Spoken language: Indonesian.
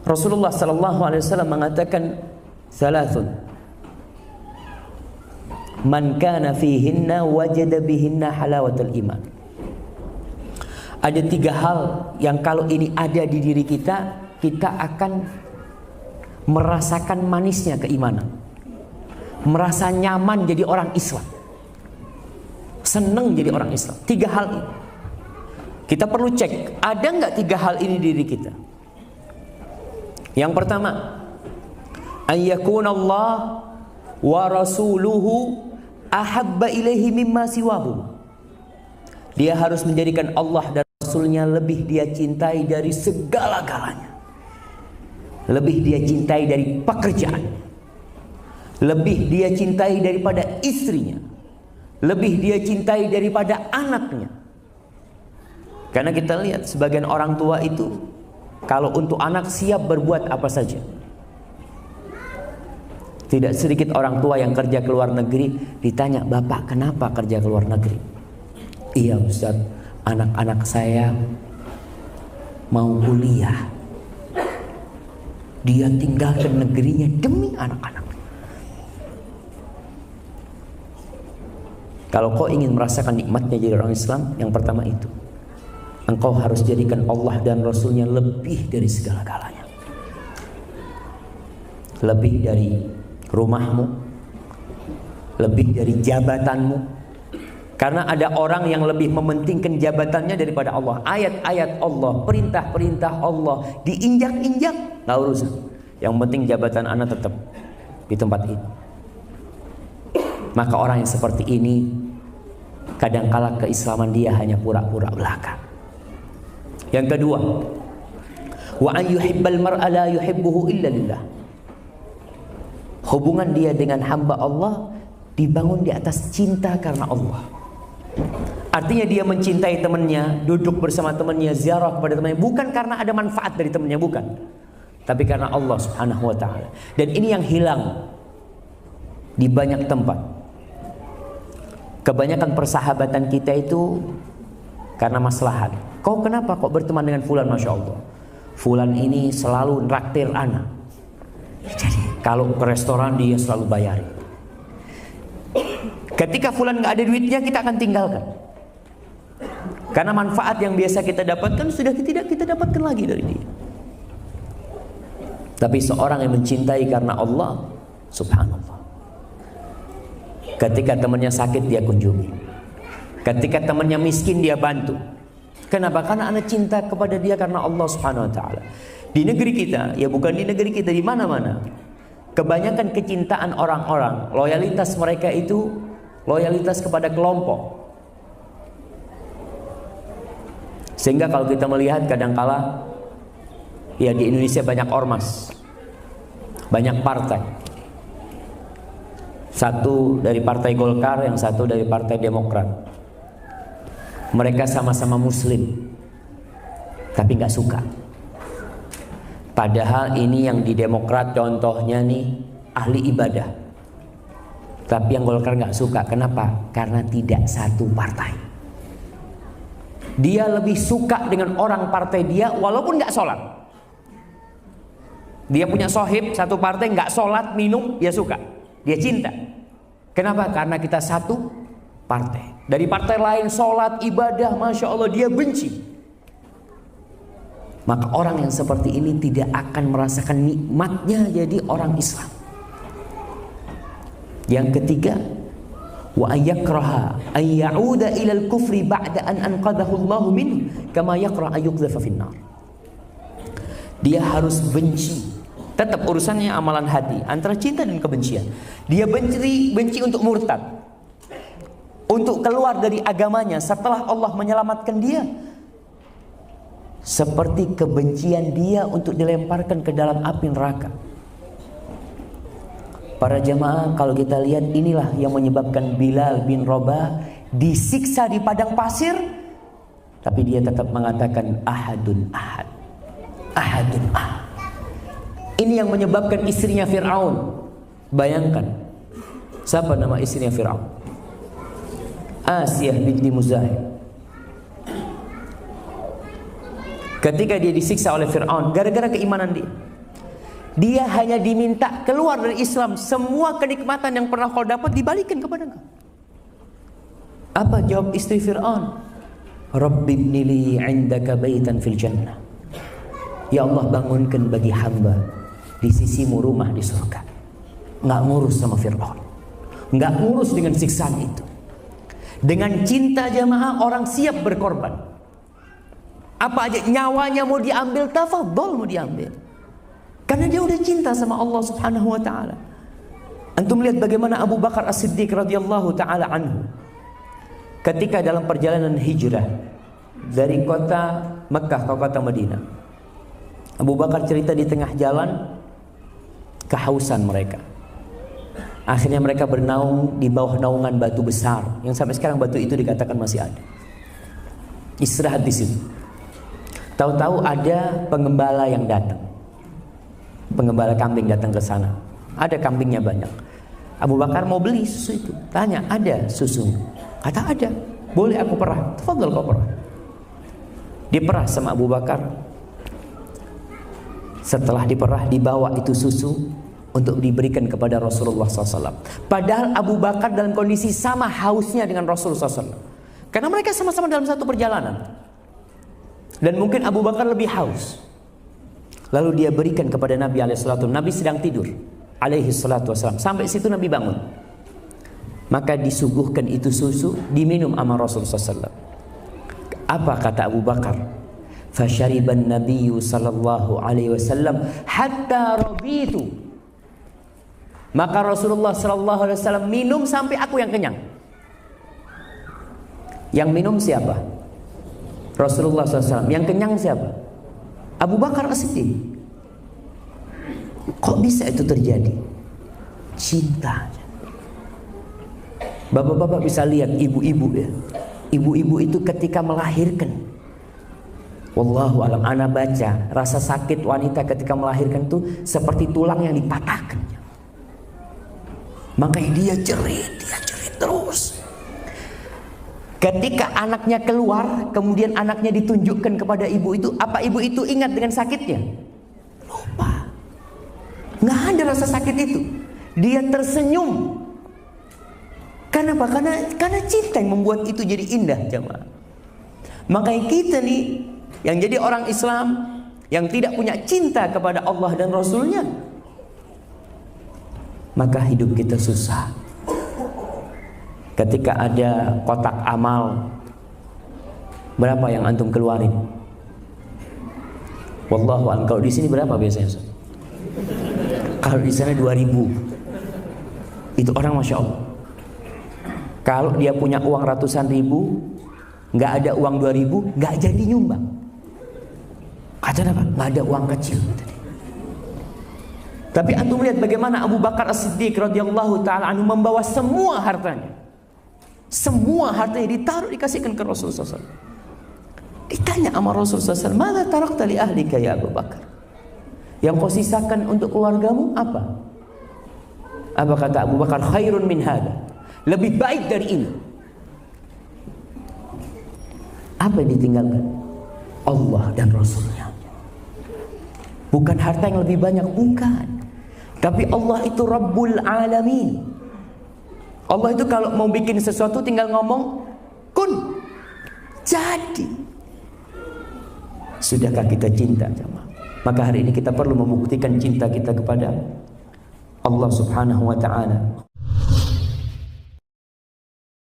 Rasulullah sallallahu alaihi wasallam mengatakan salasun man kana fihinna wajada bihinna halawatul iman. Ada 3 hal yang kalau ini ada di diri kita, kita akan merasakan manisnya keimanan, merasa nyaman jadi orang Islam, senang jadi orang Islam. 3 hal ini kita perlu cek, ada nggak 3 hal ini di diri kita. Yang pertama, ayyakunallah wa rasuluhu ahabba ilaihi mimma siwahu. Dia harus menjadikan Allah dan Rasulnya lebih dia cintai dari segala-galanya. Lebih dia cintai dari pekerjaannya, lebih dia cintai daripada istrinya, lebih dia cintai daripada anaknya. Karena kita lihat sebagian orang tua itu kalau untuk anak siap berbuat apa saja. Tidak sedikit orang tua yang kerja ke luar negeri ditanya, "Bapak kenapa kerja ke luar negeri?" "Iya Ustaz, anak-anak saya mau kuliah. Dia tinggalkan negerinya demi anak-anak." Kalau kau ingin merasakan nikmatnya jadi orang Islam, yang pertama itu, engkau harus jadikan Allah dan Rasulnya lebih dari segala-galanya. Lebih dari rumahmu, lebih dari jabatanmu. Karena ada orang yang lebih mementingkan jabatannya daripada Allah. Ayat-ayat Allah, perintah-perintah Allah diinjak-injak, nggak urusan. Yang penting jabatan anak tetap di tempat ini. Maka orang yang seperti ini, kadangkala keislaman dia hanya pura-pura belaka. Yang kedua, wa an yuhibbal mar'a la yuhibbuhu illa lillah. Hubungan dia dengan hamba Allah dibangun di atas cinta karena Allah. Artinya dia mencintai temannya, duduk bersama temannya, ziarah kepada temannya, bukan karena ada manfaat dari temannya, bukan, tapi karena Allah Subhanahu wa ta'ala. Dan ini yang hilang di banyak tempat. Kebanyakan persahabatan kita itu karena maslahat. Kau kenapa kok berteman dengan fulan? Masya Allah, fulan ini selalu nraktir anak, jadi kalau ke restoran dia selalu bayarin. Ketika fulan nggak ada duitnya, kita akan tinggalkan. Karena manfaat yang biasa kita dapatkan sudah tidak kita dapatkan lagi dari dia. Tapi seorang yang mencintai karena Allah, subhanallah, ketika temannya sakit dia kunjungi, ketika temannya miskin dia bantu. Kenapa? Karena anak cinta kepada dia karena Allah Subhanahu wa ta'ala. Di negeri kita, ya bukan di negeri kita, di mana-mana, kebanyakan kecintaan orang-orang, loyalitas mereka itu loyalitas kepada kelompok. Sehingga kalau kita melihat kadangkala, ya di Indonesia banyak ormas, banyak partai. Satu dari partai Golkar, yang satu dari partai Demokrat. Mereka sama-sama muslim, tapi nggak suka. Padahal ini yang di Demokrat contohnya nih ahli ibadah, tapi yang Golkar nggak suka. Kenapa? Karena tidak satu partai. Dia lebih suka dengan orang partai dia walaupun nggak sholat. Dia punya sohib satu partai, nggak sholat, minum, dia suka, dia cinta. Kenapa? Karena kita satu partai. Dari partai lain sholat, ibadah, masya Allah, dia benci. Maka orang yang seperti ini tidak akan merasakan nikmatnya jadi orang Islam. Yang ketiga, wa ayakraha an ya'uda ilal kufri ba'da an anqadahu Allah min kama yakrah ayyuqdhafa finnar. Dia harus benci. Tetap urusannya amalan hati, antara cinta dan kebencian. Dia benci untuk murtad, untuk keluar dari agamanya setelah Allah menyelamatkan dia, seperti kebencian dia untuk dilemparkan ke dalam api neraka. Para jamaah, kalau kita lihat, inilah yang menyebabkan Bilal bin Rabah disiksa di padang pasir, tapi dia tetap mengatakan ahadun ahad, ahadun ahad. Ini yang menyebabkan istrinya Fir'aun. Bayangkan, siapa nama istrinya Fir'aun? Asiyah binti Muzahib. Ketika dia disiksa oleh Fir'aun gara-gara keimanan dia, Dia hanya diminta keluar dari Islam, semua kenikmatan yang pernah kau dapat dibalikin kepada kau. Apa jawab istri Fir'aun? Rabbi ibnili 'indaka baitan fil jannah. Ya Allah, bangunkan bagi hamba di sisimu rumah di surga. Nggak ngurus sama Fir'aun, nggak ngurus dengan siksaan itu. Dengan cinta jamaah orang siap berkorban. Apa aja nyawanya mau diambil, tafadhol mau diambil. Karena dia udah cinta sama Allah Subhanahu wa taala. Antum lihat bagaimana Abu Bakar As-Siddiq radhiyallahu taala anhu ketika dalam perjalanan hijrah dari kota Mekah ke kota Madinah. Abu Bakar cerita di tengah jalan kehausan mereka. Akhirnya mereka bernaung di bawah naungan batu besar yang sampai sekarang batu itu dikatakan masih ada. Istirahat di situ. Tahu-tahu ada pengembala yang datang. Pengembala kambing datang ke sana. Ada kambingnya banyak. Abu Bakar mau beli susu itu. Tanya, ada susu? Kata ada. Boleh aku perah? Tafadhol kau perah. Diperah sama Abu Bakar. Setelah diperah, dibawa itu susu untuk diberikan kepada Rasulullah SAW. Padahal Abu Bakar dalam kondisi sama hausnya dengan Rasulullah SAW. Karena mereka sama-sama dalam satu perjalanan. Dan mungkin Abu Bakar lebih haus. Lalu dia berikan kepada Nabi alaihissalatu. Nabi sedang tidur alaihissalatu wassalam. Sampai situ Nabi bangun. Maka disuguhkan itu susu, diminum sama Rasulullah SAW. Apa kata Abu Bakar? Fasyariban Nabiyyu sallallahu alaihi wasallam hatta rabitu. Maka Rasulullah sallallahu alaihi wasallam minum sampai aku yang kenyang. Yang minum siapa? Rasulullah SAW. Yang kenyang siapa? Abu Bakar As-Siddiq. Kok bisa itu terjadi? Cinta. Bapak-bapak bisa lihat ibu-ibu ya. Ibu-ibu itu ketika melahirkan, wallahu alam, ana baca rasa sakit wanita ketika melahirkan itu seperti tulang yang dipatahkan. Makanya dia jerit terus. Ketika anaknya keluar, kemudian anaknya ditunjukkan kepada ibu itu, apa ibu itu ingat dengan sakitnya? Lupa. Nggak ada rasa sakit itu. Dia tersenyum. Kenapa? Karena cinta yang membuat itu jadi indah, jemaah. Makanya kita nih yang jadi orang Islam yang tidak punya cinta kepada Allah dan Rasulnya, maka hidup kita susah. Ketika ada kotak amal, berapa yang antum keluarin? Wallahu a'lam. Kalau di sini berapa biasanya? Kalau di sana 2000. Itu orang masya Allah. Kalau dia punya uang ratusan ribu, nggak ada uang 2000, nggak jadi nyumbang. Kata apa? Nggak ada uang kecil. Tapi antum lihat bagaimana Abu Bakar As-Siddiq radhiyallahu taala anhu membawa semua hartanya. Semua hartanya ditaruh, dikasihkan ke Rasulullah SAW. Ditanya sama Rasulullah SAW, "Mada tarakta li ahlika ya Abu Bakar?" Yang kau sisakan untuk keluargamu apa? Apa kata Abu Bakar? Khairun min hada. Lebih baik dari ini. Apa yang ditinggalkan? Allah dan Rasulnya. Bukan harta yang lebih banyak, bukan. Tapi Allah itu Rabbul Alamin. Allah itu kalau mau bikin sesuatu tinggal ngomong kun, jadi. Sudahkah kita cinta, jemaah? Maka hari ini kita perlu membuktikan cinta kita kepada Allah Subhanahu wa taala.